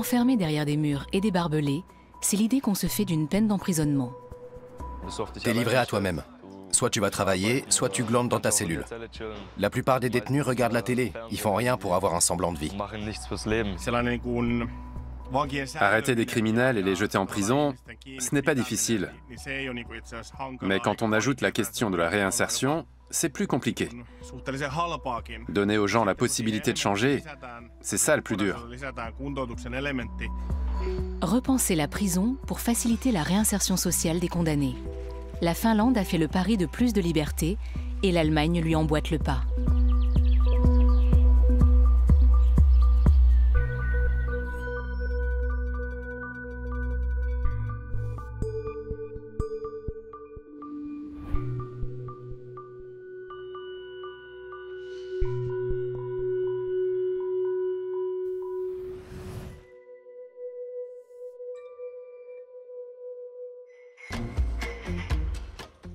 Enfermé derrière des murs et des barbelés, c'est l'idée qu'on se fait d'une peine d'emprisonnement. T'es livré à toi-même. Soit tu vas travailler, soit tu glandes dans ta cellule. La plupart des détenus regardent la télé. Ils font rien pour avoir un semblant de vie. Arrêter des criminels et les jeter en prison, ce n'est pas difficile. Mais quand on ajoute la question de la réinsertion, c'est plus compliqué. Donner aux gens la possibilité de changer, c'est ça le plus dur. Repenser la prison pour faciliter la réinsertion sociale des condamnés. La Finlande a fait le pari de plus de liberté et l'Allemagne lui emboîte le pas.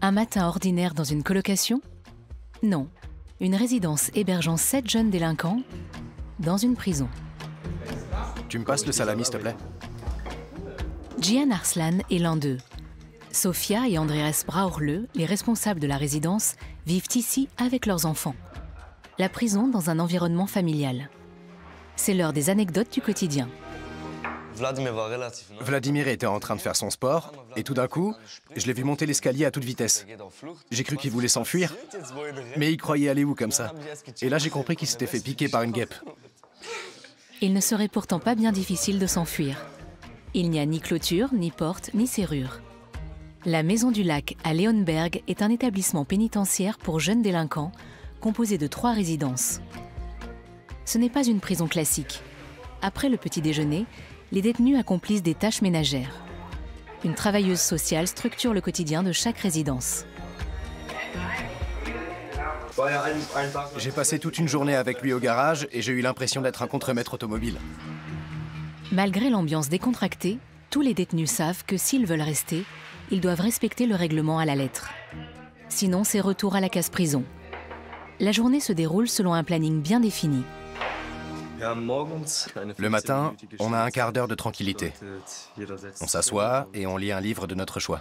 Un matin ordinaire dans une colocation? Non, une résidence hébergeant 7 jeunes délinquants dans une prison. Tu me passes le salami, s'il te plaît? Cihan Arslan est l'un d'eux. Sofia et Andreas Brauerle, les responsables de la résidence, vivent ici avec leurs enfants. La prison dans un environnement familial. C'est l'heure des anecdotes du quotidien. Vladimir était en train de faire son sport, et tout d'un coup, je l'ai vu monter l'escalier à toute vitesse. J'ai cru qu'il voulait s'enfuir, mais il croyait aller où comme ça? Et là, j'ai compris qu'il s'était fait piquer par une guêpe. Il ne serait pourtant pas bien difficile de s'enfuir. Il n'y a ni clôture, ni porte, ni serrure. La Maison du Lac à Leonberg est un établissement pénitentiaire pour jeunes délinquants, composé de 3 résidences. Ce n'est pas une prison classique. Après le petit déjeuner, les détenus accomplissent des tâches ménagères. Une travailleuse sociale structure le quotidien de chaque résidence. J'ai passé toute une journée avec lui au garage et j'ai eu l'impression d'être un contremaître automobile. Malgré l'ambiance décontractée, tous les détenus savent que s'ils veulent rester, ils doivent respecter le règlement à la lettre. Sinon, c'est retour à la case-prison. La journée se déroule selon un planning bien défini. Le matin, on a un quart d'heure de tranquillité. On s'assoit et on lit un livre de notre choix.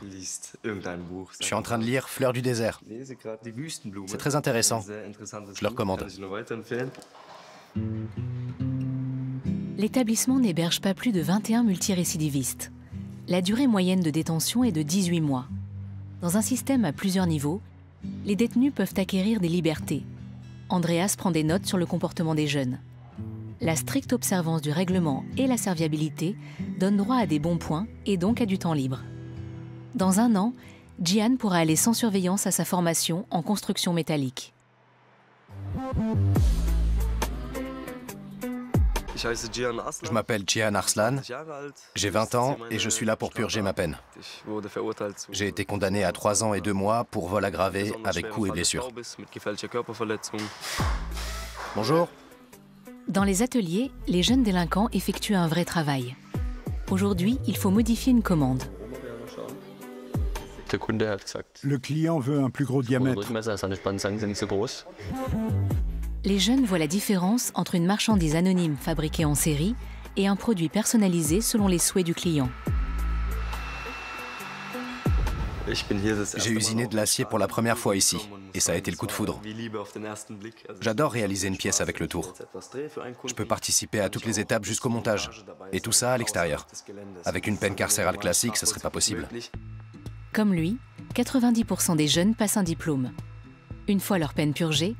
Je suis en train de lire Fleurs du désert. C'est très intéressant. Je le recommande. L'établissement n'héberge pas plus de 21 multirécidivistes. La durée moyenne de détention est de 18 mois. Dans un système à plusieurs niveaux, les détenus peuvent acquérir des libertés. Andreas prend des notes sur le comportement des jeunes. La stricte observance du règlement et la serviabilité donnent droit à des bons points et donc à du temps libre. Dans un an, Cihan pourra aller sans surveillance à sa formation en construction métallique. Je m'appelle Cihan Arslan, j'ai 20 ans et je suis là pour purger ma peine. J'ai été condamné à 3 ans et 2 mois pour vol aggravé avec coups et blessures. Bonjour. Dans les ateliers, les jeunes délinquants effectuent un vrai travail. Aujourd'hui, il faut modifier une commande. Le client veut un plus gros diamètre. Les jeunes voient la différence entre une marchandise anonyme fabriquée en série et un produit personnalisé selon les souhaits du client. J'ai usiné de l'acier pour la première fois ici, et ça a été le coup de foudre. J'adore réaliser une pièce avec le tour. Je peux participer à toutes les étapes jusqu'au montage, et tout ça à l'extérieur. Avec une peine carcérale classique, ce serait pas possible. Comme lui, 90% des jeunes passent un diplôme. Une fois leur peine purgée,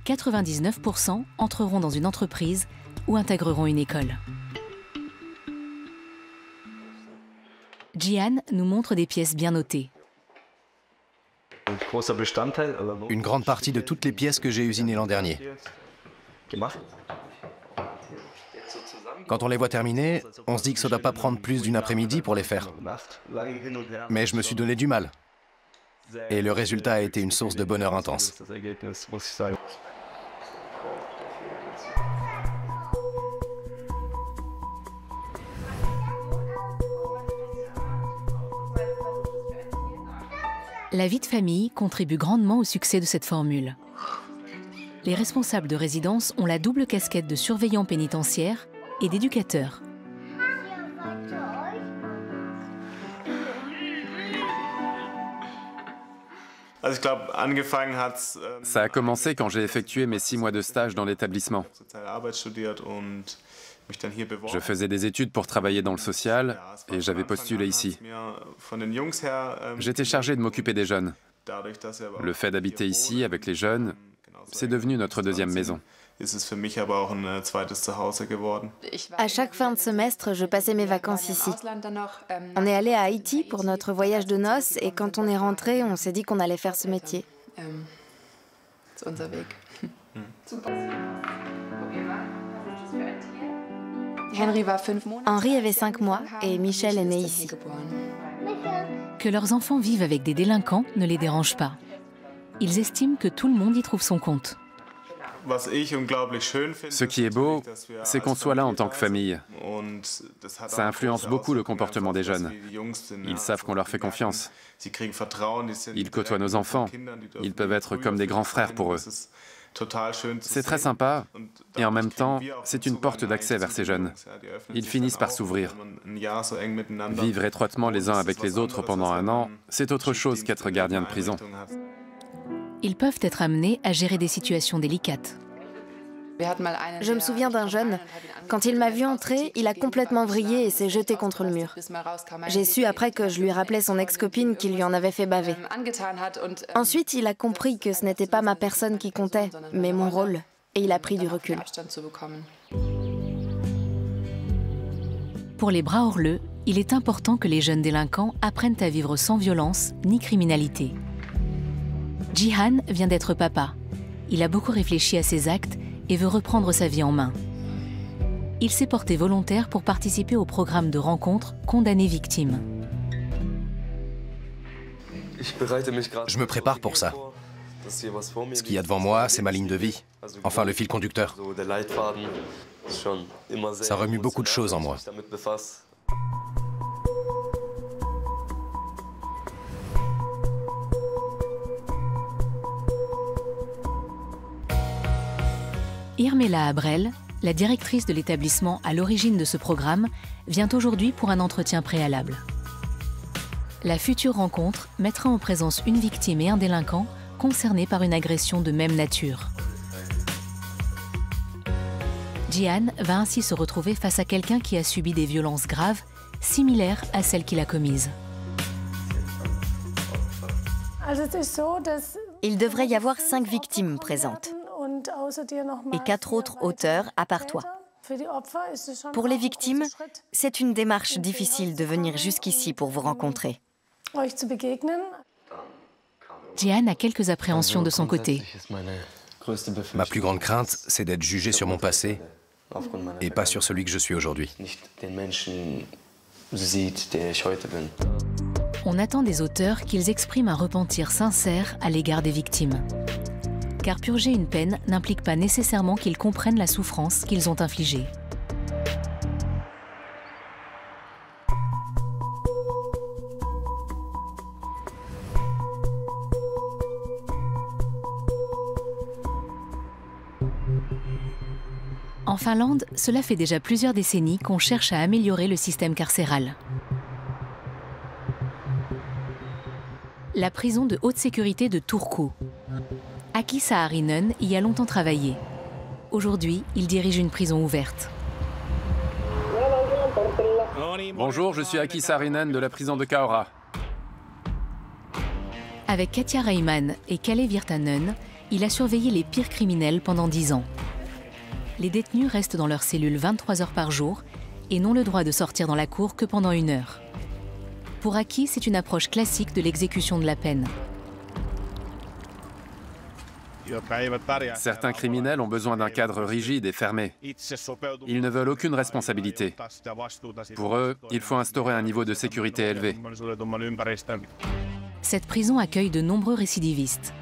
99% entreront dans une entreprise ou intégreront une école. Cihan nous montre des pièces bien notées. Une grande partie de toutes les pièces que j'ai usinées l'an dernier. Quand on les voit terminées, on se dit que ça ne doit pas prendre plus d'une après-midi pour les faire. Mais je me suis donné du mal. Et le résultat a été une source de bonheur intense. La vie de famille contribue grandement au succès de cette formule. Les responsables de résidence ont la double casquette de surveillants pénitentiaires et d'éducateurs. Ça a commencé quand j'ai effectué mes 6 mois de stage dans l'établissement. Je faisais des études pour travailler dans le social et j'avais postulé ici. J'étais chargé de m'occuper des jeunes. Le fait d'habiter ici avec les jeunes, c'est devenu notre deuxième maison. À chaque fin de semestre, je passais mes vacances ici. On est allé à Haïti pour notre voyage de noces et quand on est rentré, on s'est dit qu'on allait faire ce métier. Henri avait 5 mois et Michel est né ici. Que leurs enfants vivent avec des délinquants ne les dérange pas. Ils estiment que tout le monde y trouve son compte. Ce qui est beau, c'est qu'on soit là en tant que famille. Ça influence beaucoup le comportement des jeunes. Ils savent qu'on leur fait confiance. Ils côtoient nos enfants. Ils peuvent être comme des grands frères pour eux. C'est très sympa et en même temps, c'est une porte d'accès vers ces jeunes. Ils finissent par s'ouvrir. Vivre étroitement les uns avec les autres pendant 1 an, c'est autre chose qu'être gardien de prison. Ils peuvent être amenés à gérer des situations délicates. Je me souviens d'un jeune, quand il m'a vu entrer, il a complètement vrillé et s'est jeté contre le mur. J'ai su après que je lui rappelais son ex-copine qui lui en avait fait baver. Ensuite, il a compris que ce n'était pas ma personne qui comptait, mais mon rôle, et il a pris du recul. Pour les bras orleux, il est important que les jeunes délinquants apprennent à vivre sans violence ni criminalité. Jihan vient d'être papa. Il a beaucoup réfléchi à ses actes et veut reprendre sa vie en main. Il s'est porté volontaire pour participer au programme de rencontre Condamnés victimes. Je me prépare pour ça. Ce qu'il y a devant moi, c'est ma ligne de vie. Enfin, le fil conducteur. Ça remue beaucoup de choses en moi. Irmela Abrel, la directrice de l'établissement à l'origine de ce programme, vient aujourd'hui pour un entretien préalable. La future rencontre mettra en présence une victime et un délinquant concernés par une agression de même nature. Jihan va ainsi se retrouver face à quelqu'un qui a subi des violences graves, similaires à celles qu'il a commises. Il devrait y avoir 5 victimes présentes et 4 autres auteurs à part toi. Pour les victimes, c'est une démarche difficile de venir jusqu'ici pour vous rencontrer. Jihan a quelques appréhensions de son côté. Ma plus grande crainte, c'est d'être jugé sur mon passé et pas sur celui que je suis aujourd'hui. On attend des auteurs qu'ils expriment un repentir sincère à l'égard des victimes. Car purger une peine n'implique pas nécessairement qu'ils comprennent la souffrance qu'ils ont infligée. En Finlande, cela fait déjà plusieurs décennies qu'on cherche à améliorer le système carcéral. La prison de haute sécurité de Turku. Aki Saarinen y a longtemps travaillé. Aujourd'hui, il dirige une prison ouverte. Bonjour, je suis Aki Saarinen de la prison de Kaura. Avec Katja Reimann et Kalle Virtanen, il a surveillé les pires criminels pendant 10 ans. Les détenus restent dans leur cellule 23 heures par jour et n'ont le droit de sortir dans la cour que pendant 1 heure. Pour Aki, c'est une approche classique de l'exécution de la peine. Certains criminels ont besoin d'un cadre rigide et fermé. Ils ne veulent aucune responsabilité. Pour eux, il faut instaurer un niveau de sécurité élevé. Cette prison accueille de nombreux récidivistes.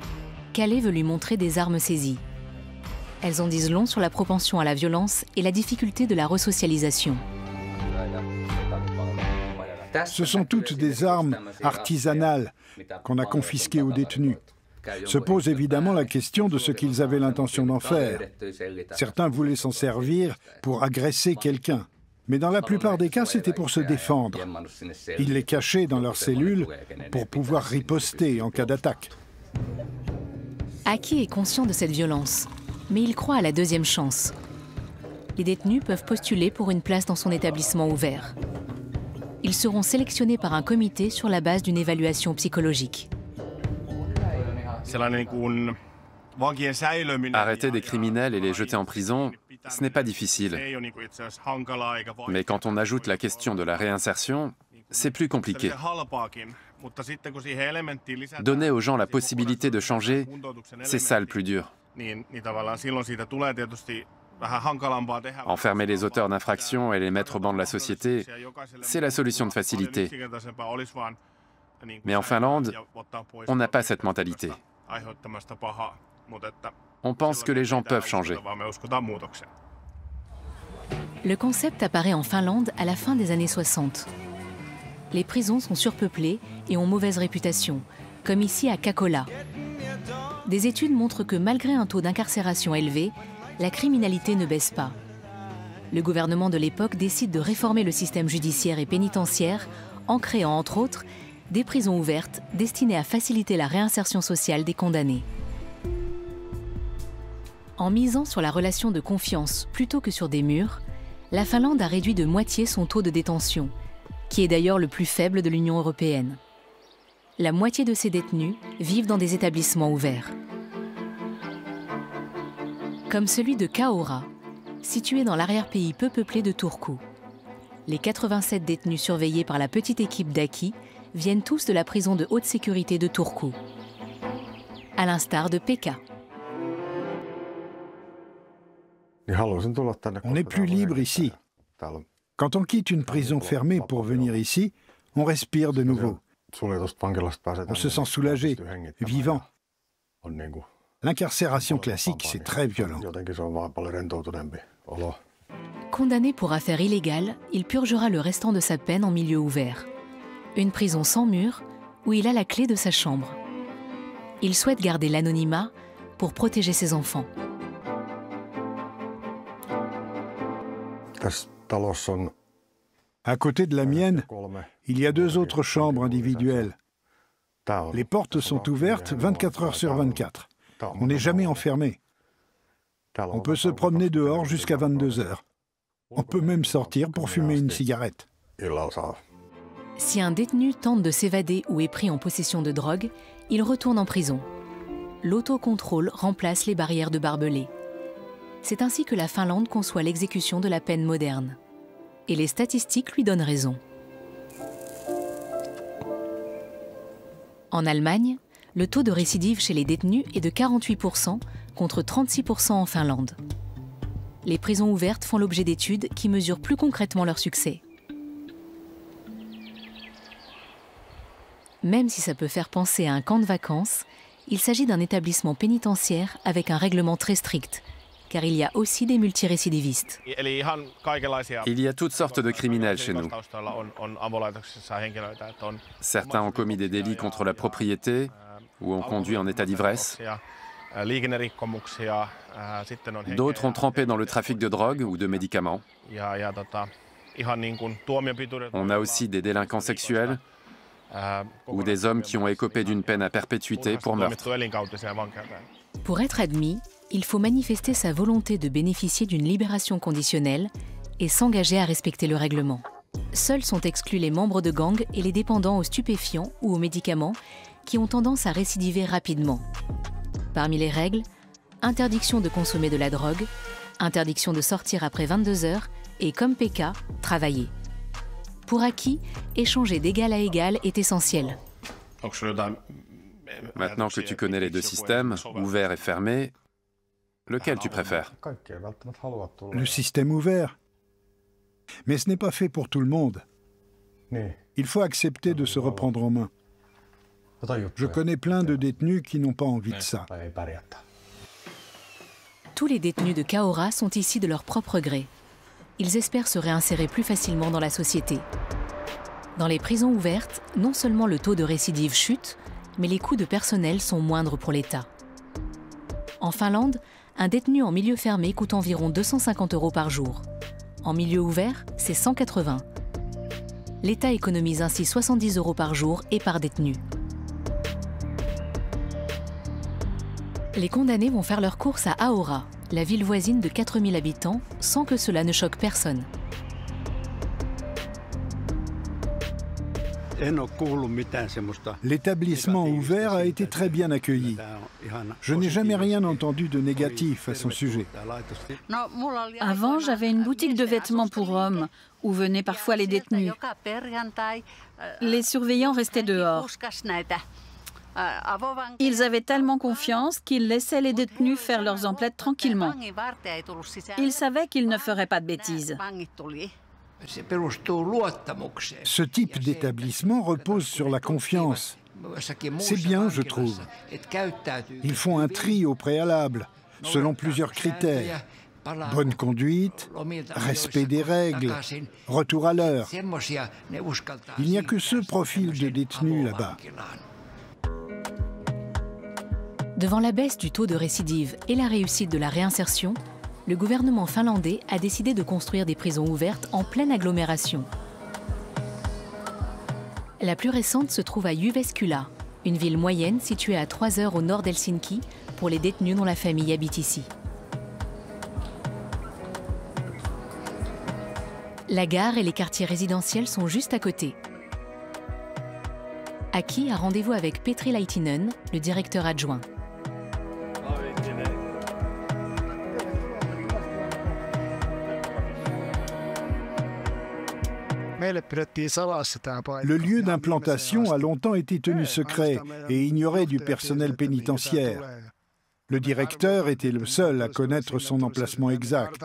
Kalle veut lui montrer des armes saisies. Elles en disent long sur la propension à la violence et la difficulté de la resocialisation. Ce sont toutes des armes artisanales qu'on a confisquées aux détenus. Se pose évidemment la question de ce qu'ils avaient l'intention d'en faire. Certains voulaient s'en servir pour agresser quelqu'un. Mais dans la plupart des cas, c'était pour se défendre. Ils les cachaient dans leurs cellules pour pouvoir riposter en cas d'attaque. Aki est conscient de cette violence, mais il croit à la deuxième chance. Les détenus peuvent postuler pour une place dans son établissement ouvert. Ils seront sélectionnés par un comité sur la base d'une évaluation psychologique. Arrêter des criminels et les jeter en prison, ce n'est pas difficile. Mais quand on ajoute la question de la réinsertion, c'est plus compliqué. Donner aux gens la possibilité de changer, c'est ça le plus dur. Enfermer les auteurs d'infractions et les mettre au banc de la société, c'est la solution de facilité. Mais en Finlande, on n'a pas cette mentalité. On pense que les gens peuvent changer. Le concept apparaît en Finlande à la fin des années 60. Les prisons sont surpeuplées et ont mauvaise réputation, comme ici à Kakkola. Des études montrent que malgré un taux d'incarcération élevé, la criminalité ne baisse pas. Le gouvernement de l'époque décide de réformer le système judiciaire et pénitentiaire en créant, entre autres, des prisons ouvertes destinées à faciliter la réinsertion sociale des condamnés. En misant sur la relation de confiance plutôt que sur des murs, la Finlande a réduit de moitié son taux de détention, qui est d'ailleurs le plus faible de l'Union européenne. La moitié de ses détenus vivent dans des établissements ouverts. Comme celui de Kaura, situé dans l'arrière-pays peu peuplé de Turku. Les 87 détenus surveillés par la petite équipe d'Aki viennent tous de la prison de haute sécurité de Turku, à l'instar de Pekka. On est plus libre ici. Quand on quitte une prison fermée pour venir ici, on respire de nouveau. On se sent soulagé, vivant. L'incarcération classique, c'est très violent. Condamné pour affaire illégale, il purgera le restant de sa peine en milieu ouvert. Une prison sans mur, où il a la clé de sa chambre. Il souhaite garder l'anonymat pour protéger ses enfants. À côté de la mienne, il y a 2 autres chambres individuelles. Les portes sont ouvertes 24 heures sur 24. On n'est jamais enfermé. On peut se promener dehors jusqu'à 22 heures. On peut même sortir pour fumer une cigarette. Si un détenu tente de s'évader ou est pris en possession de drogue, il retourne en prison. L'autocontrôle remplace les barrières de barbelés. C'est ainsi que la Finlande conçoit l'exécution de la peine moderne. Et les statistiques lui donnent raison. En Allemagne, le taux de récidive chez les détenus est de 48% contre 36% en Finlande. Les prisons ouvertes font l'objet d'études qui mesurent plus concrètement leur succès. Même si ça peut faire penser à un camp de vacances, il s'agit d'un établissement pénitentiaire avec un règlement très strict, car il y a aussi des multirécidivistes. Il y a toutes sortes de criminels chez nous. Certains ont commis des délits contre la propriété ou ont conduit en état d'ivresse. D'autres ont trempé dans le trafic de drogue ou de médicaments. On a aussi des délinquants sexuels ou des hommes qui ont écopé d'une peine à perpétuité pour meurtre. Pour être admis, il faut manifester sa volonté de bénéficier d'une libération conditionnelle et s'engager à respecter le règlement. Seuls sont exclus les membres de gangs et les dépendants aux stupéfiants ou aux médicaments qui ont tendance à récidiver rapidement. Parmi les règles, interdiction de consommer de la drogue, interdiction de sortir après 22 heures et, comme Pekka, travailler. Pour Aki, échanger d'égal à égal est essentiel. Maintenant que tu connais les 2 systèmes, ouvert et fermé, lequel tu préfères? Le système ouvert. Mais ce n'est pas fait pour tout le monde. Il faut accepter de se reprendre en main. Je connais plein de détenus qui n'ont pas envie de ça. Tous les détenus de Kaura sont ici de leur propre gré. Ils espèrent se réinsérer plus facilement dans la société. Dans les prisons ouvertes, non seulement le taux de récidive chute, mais les coûts de personnel sont moindres pour l'État. En Finlande, un détenu en milieu fermé coûte environ 250 € par jour. En milieu ouvert, c'est 180. L'État économise ainsi 70 € par jour et par détenu. Les condamnés vont faire leurs courses à Aura, la ville voisine de 4000 habitants, sans que cela ne choque personne. L'établissement ouvert a été très bien accueilli. Je n'ai jamais rien entendu de négatif à son sujet. Avant, j'avais une boutique de vêtements pour hommes, où venaient parfois les détenus. Les surveillants restaient dehors. Ils avaient tellement confiance qu'ils laissaient les détenus faire leurs emplettes tranquillement. Ils savaient qu'ils ne feraient pas de bêtises. Ce type d'établissement repose sur la confiance. C'est bien, je trouve. Ils font un tri au préalable, selon plusieurs critères. Bonne conduite, respect des règles, retour à l'heure. Il n'y a que ce profil de détenus là-bas. Devant la baisse du taux de récidive et la réussite de la réinsertion, le gouvernement finlandais a décidé de construire des prisons ouvertes en pleine agglomération. La plus récente se trouve à Jyväskylä, une ville moyenne située à 3 heures au nord d'Helsinki pour les détenus dont la famille habite ici. La gare et les quartiers résidentiels sont juste à côté. Aki a rendez-vous avec Petri Laitinen, le directeur adjoint. Le lieu d'implantation a longtemps été tenu secret et ignoré du personnel pénitentiaire. Le directeur était le seul à connaître son emplacement exact.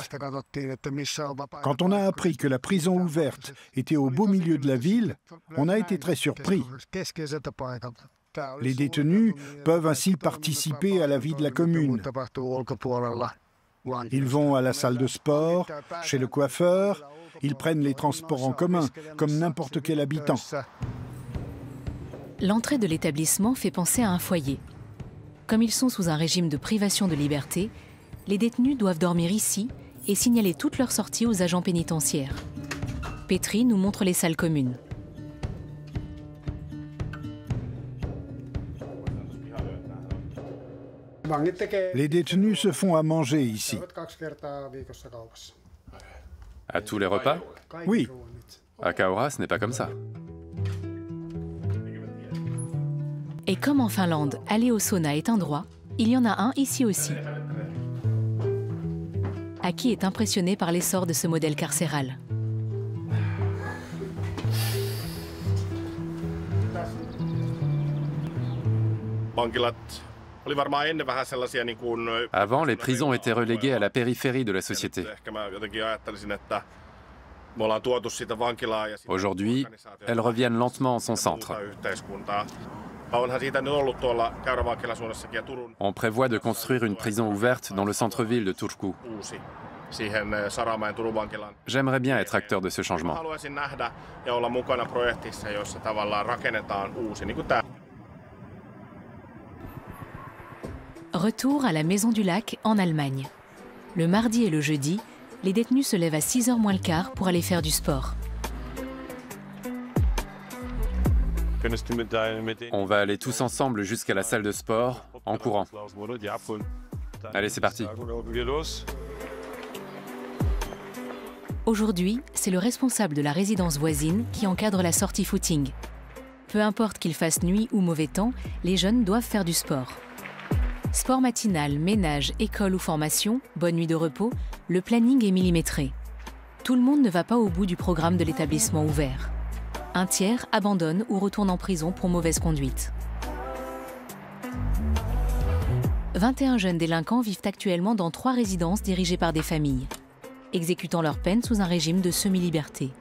Quand on a appris que la prison ouverte était au beau milieu de la ville, on a été très surpris. Les détenus peuvent ainsi participer à la vie de la commune. Ils vont à la salle de sport, chez le coiffeur, ils prennent les transports en commun, comme n'importe quel habitant. L'entrée de l'établissement fait penser à un foyer. Comme ils sont sous un régime de privation de liberté, les détenus doivent dormir ici et signaler toutes leurs sorties aux agents pénitentiaires. Petri nous montre les salles communes. Les détenus se font à manger ici. À tous les repas? Oui. À Kaura, ce n'est pas comme ça. Et comme en Finlande, aller au sauna est un droit, il y en a un ici aussi. Aki est impressionné par l'essor de ce modèle carcéral. Avant, les prisons étaient reléguées à la périphérie de la société. Aujourd'hui, elles reviennent lentement en son centre. On prévoit de construire une prison ouverte dans le centre-ville de Turku. J'aimerais bien être acteur de ce changement. Retour à la Maison du Lac, en Allemagne. Le mardi et le jeudi, les détenus se lèvent à 6h moins le quart pour aller faire du sport. On va aller tous ensemble jusqu'à la salle de sport, en courant. Allez, c'est parti. Aujourd'hui, c'est le responsable de la résidence voisine qui encadre la sortie footing. Peu importe qu'il fasse nuit ou mauvais temps, les jeunes doivent faire du sport. Sport matinal, ménage, école ou formation, bonne nuit de repos, le planning est millimétré. Tout le monde ne va pas au bout du programme de l'établissement ouvert. Un tiers abandonne ou retourne en prison pour mauvaise conduite. 21 jeunes délinquants vivent actuellement dans 3 résidences dirigées par des familles, exécutant leur peine sous un régime de semi-liberté.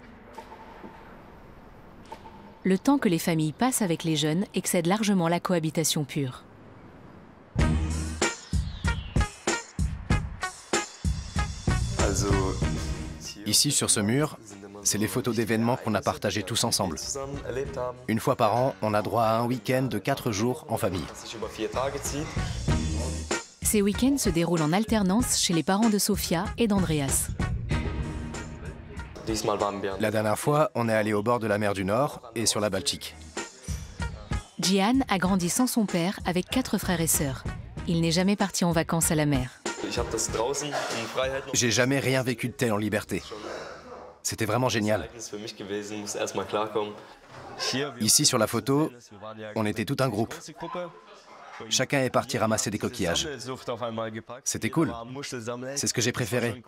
Le temps que les familles passent avec les jeunes excède largement la cohabitation pure. Ici, sur ce mur, c'est les photos d'événements qu'on a partagés tous ensemble. Une fois par an, on a droit à un week-end de 4 jours en famille. Ces week-ends se déroulent en alternance chez les parents de Sofia et d'Andreas. La dernière fois, on est allé au bord de la mer du Nord et sur la Baltique. Jian a grandi sans son père avec 4 frères et sœurs. Il n'est jamais parti en vacances à la mer. J'ai jamais rien vécu de tel en liberté. C'était vraiment génial. Ici, sur la photo, on était tout un groupe. Chacun est parti ramasser des coquillages. C'était cool. C'est ce que j'ai préféré.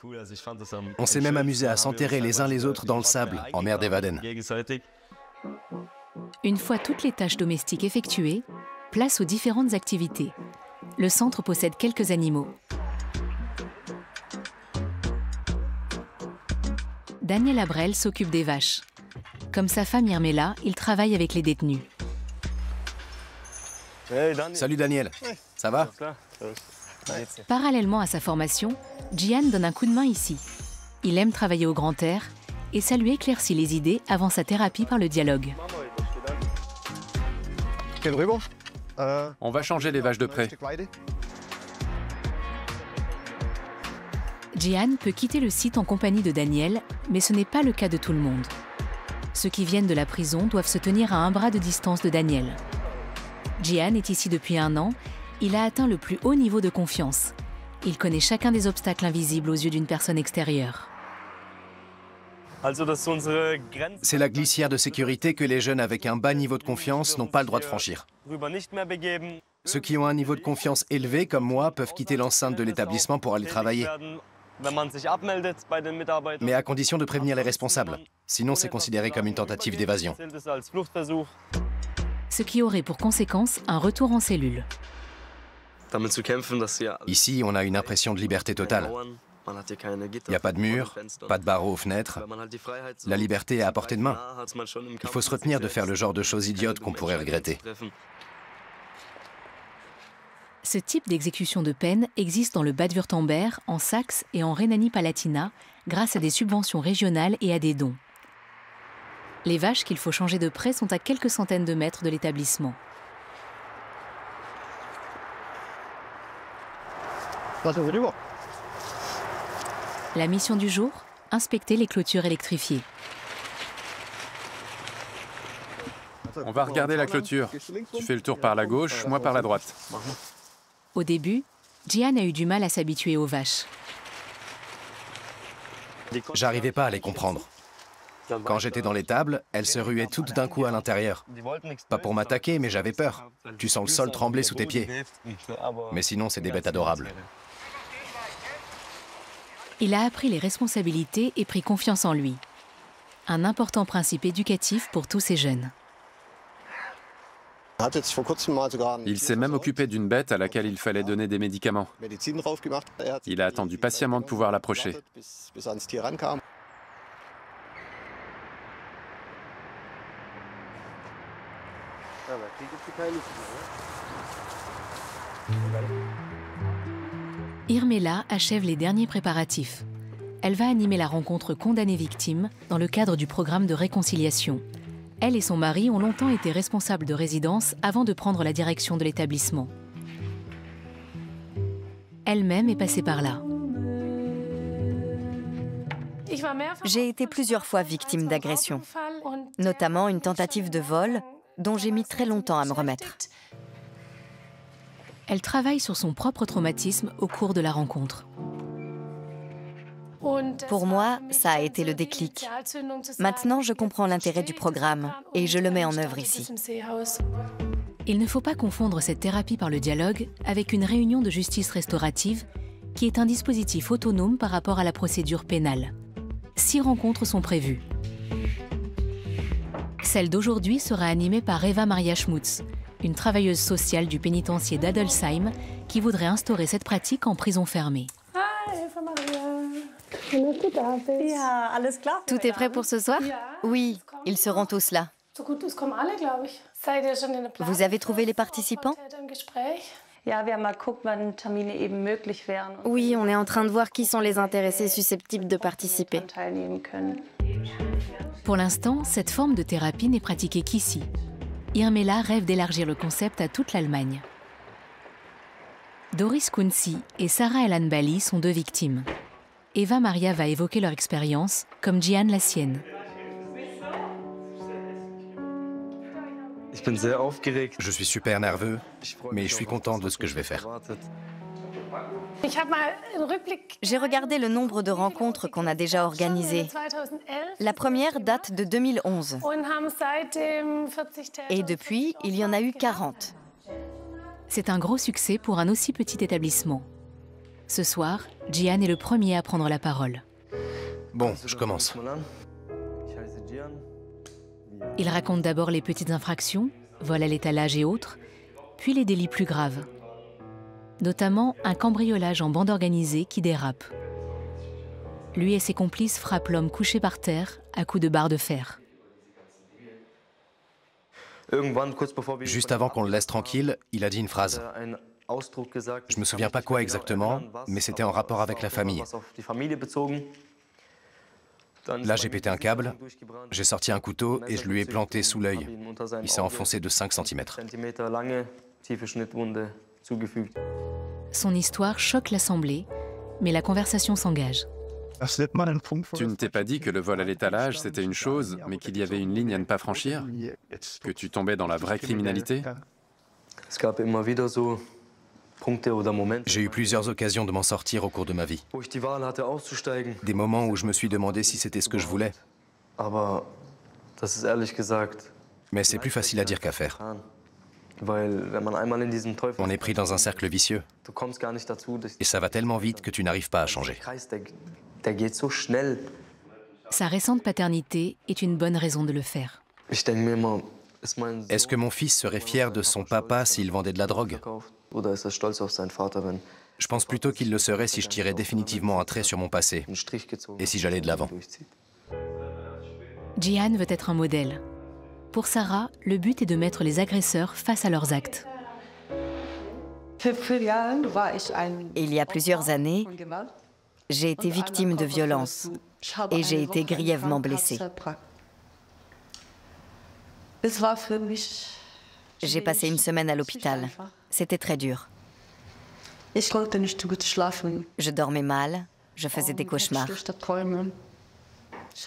On s'est même amusé à s'enterrer les uns les autres dans le sable, en mer d'Evaden. Une fois toutes les tâches domestiques effectuées, place aux différentes activités. Le centre possède quelques animaux. Daniel Abrel s'occupe des vaches. Comme sa femme Irmela, il travaille avec les détenus. Salut Daniel, ça va? Parallèlement à sa formation, Gian donne un coup de main ici. Il aime travailler au grand air et ça lui éclaircit les idées avant sa thérapie par le dialogue. On va changer les vaches de près. Gian peut quitter le site en compagnie de Daniel, mais ce n'est pas le cas de tout le monde. Ceux qui viennent de la prison doivent se tenir à un bras de distance de Daniel. Gian est ici depuis 1 an. Il a atteint le plus haut niveau de confiance. Il connaît chacun des obstacles invisibles aux yeux d'une personne extérieure. C'est la glissière de sécurité que les jeunes avec un bas niveau de confiance n'ont pas le droit de franchir. Ceux qui ont un niveau de confiance élevé, comme moi, peuvent quitter l'enceinte de l'établissement pour aller travailler. Mais à condition de prévenir les responsables. Sinon, c'est considéré comme une tentative d'évasion. Ce qui aurait pour conséquence un retour en cellule. Ici, on a une impression de liberté totale. Il n'y a pas de mur, pas de barreaux aux fenêtres. La liberté est à portée de main. Il faut se retenir de faire le genre de choses idiotes qu'on pourrait regretter. Ce type d'exécution de peine existe dans le Bade-Wurtemberg, en Saxe et en Rhénanie-Palatinat grâce à des subventions régionales et à des dons. Les vaches qu'il faut changer de près sont à quelques centaines de mètres de l'établissement. La mission du jour, inspecter les clôtures électrifiées. On va regarder la clôture. Tu fais le tour par la gauche, moi par la droite. Au début, Gian a eu du mal à s'habituer aux vaches. J'arrivais pas à les comprendre. Quand j'étais dans l'étable, elles se ruaient toutes d'un coup à l'intérieur. Pas pour m'attaquer, mais j'avais peur. Tu sens le sol trembler sous tes pieds. Mais sinon, c'est des bêtes adorables. Il a appris les responsabilités et pris confiance en lui. Un important principe éducatif pour tous ces jeunes. Il s'est même occupé d'une bête à laquelle il fallait donner des médicaments. Il a attendu patiemment de pouvoir l'approcher. Irmela achève les derniers préparatifs. Elle va animer la rencontre condamné-victime dans le cadre du programme de réconciliation. Elle et son mari ont longtemps été responsables de résidence avant de prendre la direction de l'établissement. Elle-même est passée par là. J'ai été plusieurs fois victime d'agressions, notamment une tentative de vol dont j'ai mis très longtemps à me remettre. Elle travaille sur son propre traumatisme au cours de la rencontre. Pour moi, ça a été le déclic. Maintenant, je comprends l'intérêt du programme et je le mets en œuvre ici. Il ne faut pas confondre cette thérapie par le dialogue avec une réunion de justice restaurative qui est un dispositif autonome par rapport à la procédure pénale. 6 rencontres sont prévues. Celle d'aujourd'hui sera animée par Eva Maria Schmutz, une travailleuse sociale du pénitencier d'Adelsheim qui voudrait instaurer cette pratique en prison fermée. Tout est prêt pour ce soir? Oui, ils seront tous là. Vous avez trouvé les participants? Oui, on est en train de voir qui sont les intéressés susceptibles de participer. Pour l'instant, cette forme de thérapie n'est pratiquée qu'ici. Irmela rêve d'élargir le concept à toute l'Allemagne. Doris Kunzi et Sarah Elan Bali sont 2 victimes. Eva Maria va évoquer leur expérience, comme Gian la sienne. Je suis super nerveux, mais je suis content de ce que je vais faire. J'ai regardé le nombre de rencontres qu'on a déjà organisées. La première date de 2011. Et depuis, il y en a eu 40. C'est un gros succès pour un aussi petit établissement. Ce soir, Jian est le premier à prendre la parole. Bon, je commence. Il raconte d'abord les petites infractions, vol à l'étalage et autres, puis les délits plus graves. Notamment un cambriolage en bande organisée qui dérape. Lui et ses complices frappent l'homme couché par terre à coups de barre de fer. Juste avant qu'on le laisse tranquille, il a dit une phrase. Je me souviens pas quoi exactement, mais c'était en rapport avec la famille. Là, j'ai pété un câble, j'ai sorti un couteau et je lui ai planté sous l'œil. Il s'est enfoncé de 5 cm. Son histoire choque l'Assemblée, mais la conversation s'engage. Tu ne t'es pas dit que le vol à l'étalage, c'était une chose, mais qu'il y avait une ligne à ne pas franchir? Que tu tombais dans la vraie criminalité? J'ai eu plusieurs occasions de m'en sortir au cours de ma vie. Des moments où je me suis demandé si c'était ce que je voulais. Mais c'est plus facile à dire qu'à faire. On est pris dans un cercle vicieux. Et ça va tellement vite que tu n'arrives pas à changer. Sa récente paternité est une bonne raison de le faire. Est-ce que mon fils serait fier de son papa s'il vendait de la drogue? Je pense plutôt qu'il le serait si je tirais définitivement un trait sur mon passé et si j'allais de l'avant. Jian veut être un modèle. Pour Sarah, le but est de mettre les agresseurs face à leurs actes. Il y a plusieurs années, j'ai été victime de violences et j'ai été grièvement blessée. J'ai passé une semaine à l'hôpital. C'était très dur. Je dormais mal, je faisais des cauchemars.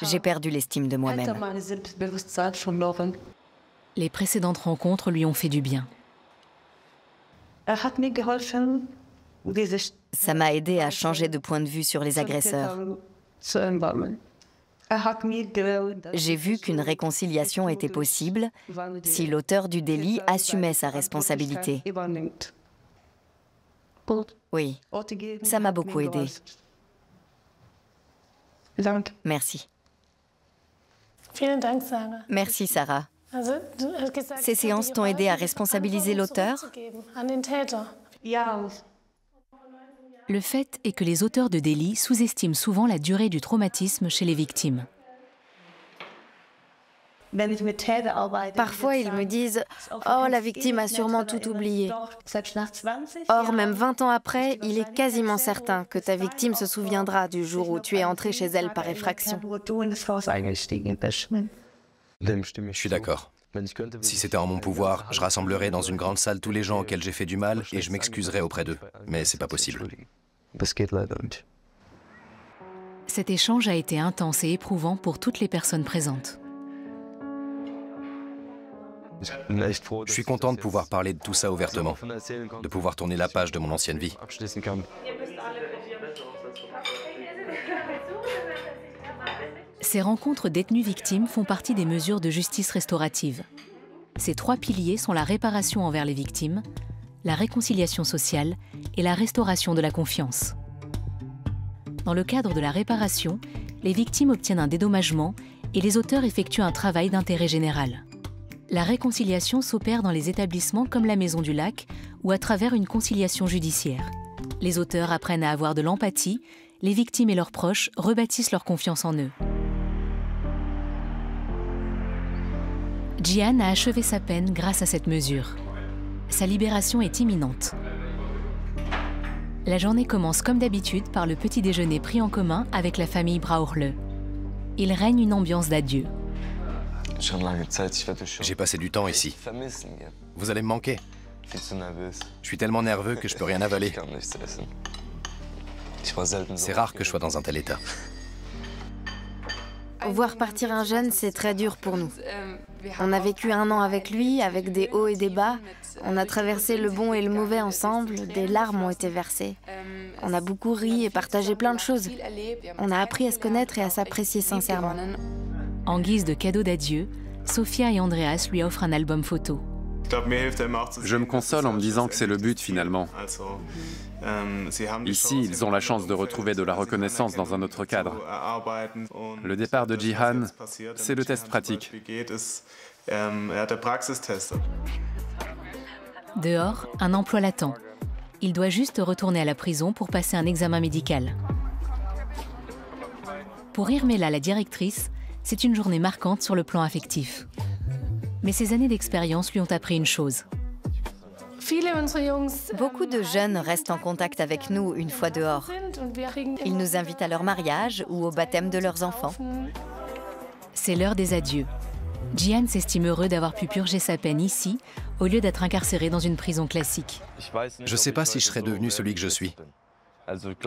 J'ai perdu l'estime de moi-même. Les précédentes rencontres lui ont fait du bien. Ça m'a aidé à changer de point de vue sur les agresseurs. J'ai vu qu'une réconciliation était possible si l'auteur du délit assumait sa responsabilité. Oui, ça m'a beaucoup aidé. Merci. Merci, Sarah. Ces séances t'ont aidé à responsabiliser l'auteur? Le fait est que les auteurs de délits sous-estiment souvent la durée du traumatisme chez les victimes. Parfois, ils me disent « Oh, la victime a sûrement tout oublié ». Or, même 20 ans après, il est quasiment certain que ta victime se souviendra du jour où tu es entré chez elle par effraction. Je suis d'accord. Si c'était en mon pouvoir, je rassemblerais dans une grande salle tous les gens auxquels j'ai fait du mal et je m'excuserais auprès d'eux. Mais c'est pas possible. Cet échange a été intense et éprouvant pour toutes les personnes présentes. Je suis content de pouvoir parler de tout ça ouvertement, de pouvoir tourner la page de mon ancienne vie. Ces rencontres détenus-victimes font partie des mesures de justice restaurative. Ces 3 piliers sont la réparation envers les victimes, la réconciliation sociale et la restauration de la confiance. Dans le cadre de la réparation, les victimes obtiennent un dédommagement et les auteurs effectuent un travail d'intérêt général. La réconciliation s'opère dans les établissements comme la Maison du Lac ou à travers une conciliation judiciaire. Les auteurs apprennent à avoir de l'empathie, les victimes et leurs proches rebâtissent leur confiance en eux. Jian a achevé sa peine grâce à cette mesure. Sa libération est imminente. La journée commence comme d'habitude par le petit déjeuner pris en commun avec la famille Brauchle. Il règne une ambiance d'adieu. J'ai passé du temps ici. Vous allez me manquer. Je suis tellement nerveux que je peux rien avaler. C'est rare que je sois dans un tel état. Voir partir un jeune, c'est très dur pour nous. On a vécu 1 an avec lui, avec des hauts et des bas. On a traversé le bon et le mauvais ensemble, des larmes ont été versées. On a beaucoup ri et partagé plein de choses. On a appris à se connaître et à s'apprécier sincèrement. En guise de cadeau d'adieu, Sofia et Andreas lui offrent un album photo. Je me console en me disant que c'est le but finalement. Ici, ils ont la chance de retrouver de la reconnaissance dans un autre cadre. Le départ de Jihan, c'est le test pratique. Dehors, un emploi l'attend. Il doit juste retourner à la prison pour passer un examen médical. Pour Irmela, la directrice, c'est une journée marquante sur le plan affectif. Mais ces années d'expérience lui ont appris une chose. Beaucoup de jeunes restent en contact avec nous une fois dehors. Ils nous invitent à leur mariage ou au baptême de leurs enfants. C'est l'heure des adieux. Jihan s'estime heureux d'avoir pu purger sa peine ici, au lieu d'être incarcéré dans une prison classique. Je ne sais pas si je serais devenu celui que je suis.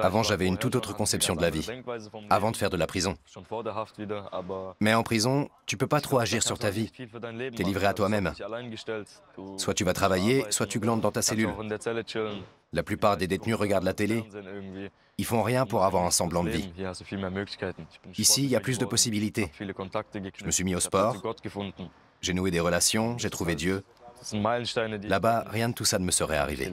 Avant, j'avais une toute autre conception de la vie, avant de faire de la prison. Mais en prison, tu peux pas trop agir sur ta vie. Tu es livré à toi-même. Soit tu vas travailler, soit tu glandes dans ta cellule. La plupart des détenus regardent la télé. Ils font rien pour avoir un semblant de vie. Ici, il y a plus de possibilités. Je me suis mis au sport, j'ai noué des relations, j'ai trouvé Dieu. Là-bas, rien de tout ça ne me serait arrivé.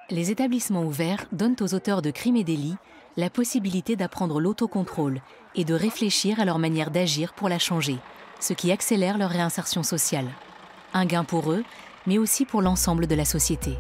Les établissements ouverts donnent aux auteurs de crimes et délits la possibilité d'apprendre l'autocontrôle et de réfléchir à leur manière d'agir pour la changer, ce qui accélère leur réinsertion sociale. Un gain pour eux, mais aussi pour l'ensemble de la société.